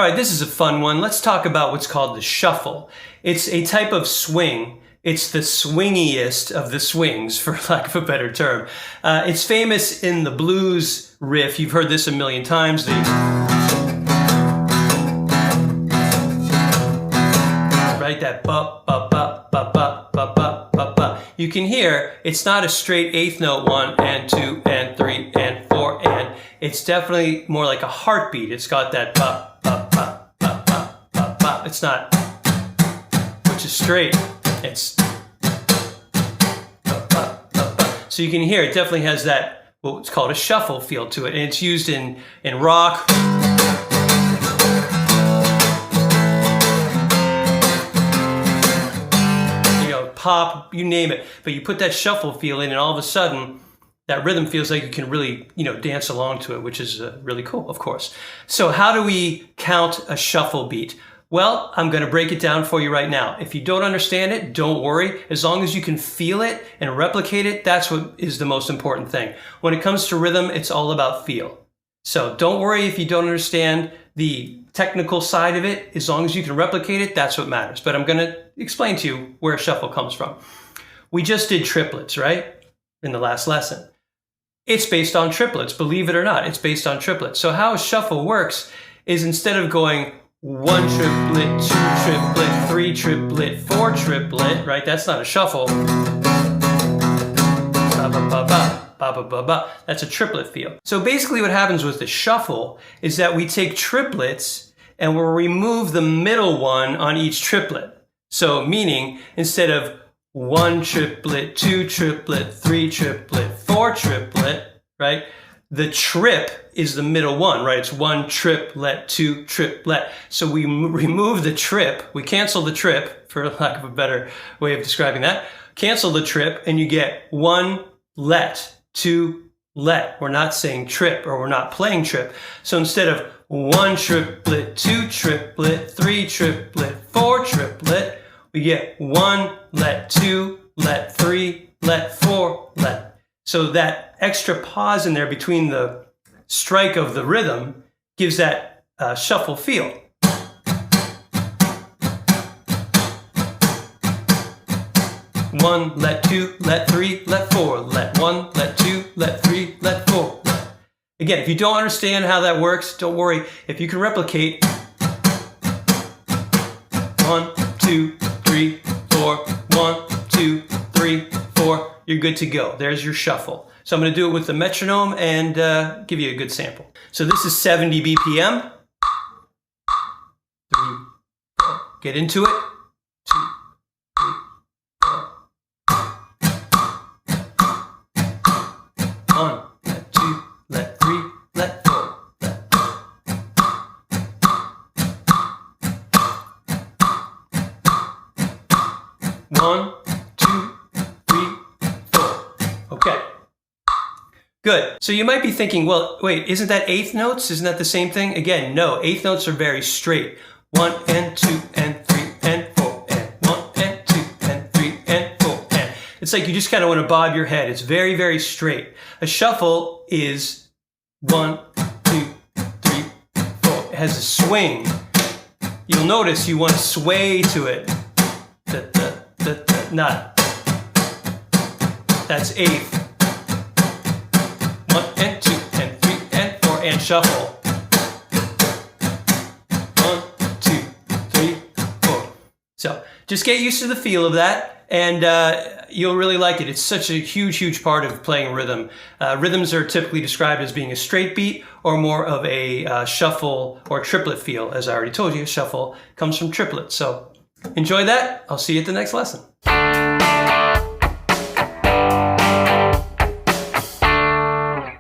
All right, this is a fun one. Let's talk about what's called the shuffle. It's a type of swing. It's the swingiest of the swings, for lack of a better term. It's famous in the blues riff. You've heard this a million times. Right, that ba ba ba ba ba ba ba ba ba. You can hear it's not a straight eighth note, 1 and 2 and 3 and 4 and. It's definitely more like a heartbeat. It's got that ba ba ba ba ba ba ba. It's not, which is straight. It's ba, ba, ba, ba. So you can hear it definitely has that, what's called a shuffle feel to it. And it's used in rock, pop, you name it. But you put that shuffle feel in and all of a sudden that rhythm feels like you can really, dance along to it, which is really cool, of course. So how do we count a shuffle beat? Well, I'm going to break it down for you right now. If you don't understand it, don't worry. As long as you can feel it and replicate it, that's what is the most important thing. When it comes to rhythm, it's all about feel. So don't worry if you don't understand the technical side of it. As long as you can replicate it, that's what matters. But I'm going to explain to you where shuffle comes from. We just did triplets, right? In the last lesson. It's based on triplets. Believe it or not, it's based on triplets. So how a shuffle works is instead of going 1 triplet, 2 triplet, 3 triplet, 4 triplet, right? That's not a shuffle. Ba, ba, ba, ba. Ba, ba, ba, ba. That's a triplet feel. So basically what happens with the shuffle is that we take triplets and we'll remove the middle one on each triplet. So meaning instead of 1 triplet, 2 triplet, 3 triplet, 4 triplet, right? The trip is the middle one, right? It's 1 triplet, 2 triplet. So we remove the trip, we cancel the trip, for lack of a better way of describing that. Cancel the trip and you get 1 let, 2 let. We're not saying trip or we're not playing trip. So instead of 1 triplet, 2 triplet, 3 triplet, 4 triplet, we get 1 let, 2 let, 3 let, 4 let. So that extra pause in there between the strike of the rhythm gives that shuffle feel. One, let 2, let 3, let 4, let 1, let 2, let 3, let 4. Again, if you don't understand how that works, don't worry. If you can replicate 1, 2, 3, 4, 1, 2, 3, 4, you're good to go. There's your shuffle. So I'm going to do it with the metronome and give you a good sample. So this is 70 BPM. 3, 4. Get into it. 2, 3, 4. 1, let 2, let 3, let 4. Let 1, 2, 3, 4. Okay. Good. So you might be thinking, well, wait, isn't that eighth notes? Isn't that the same thing? Again, no. Eighth notes are very straight. 1 and 2 and 3 and 4 and 1 and 2 and 3 and 4 and. It's like you just kind of want to bob your head. It's very, very straight. A shuffle is 1, 2, 3, 4. It has a swing. You'll notice you want to sway to it. Da, da, da, da, not. That's eighth. 1 and 2 and 3 and 4 and shuffle. 1, 2, 3, 4. So just get used to the feel of that and you'll really like it. It's such a huge, huge part of playing rhythm. Rhythms are typically described as being a straight beat or more of a shuffle or triplet feel. As I already told you, shuffle comes from triplet. So enjoy that. I'll see you at the next lesson.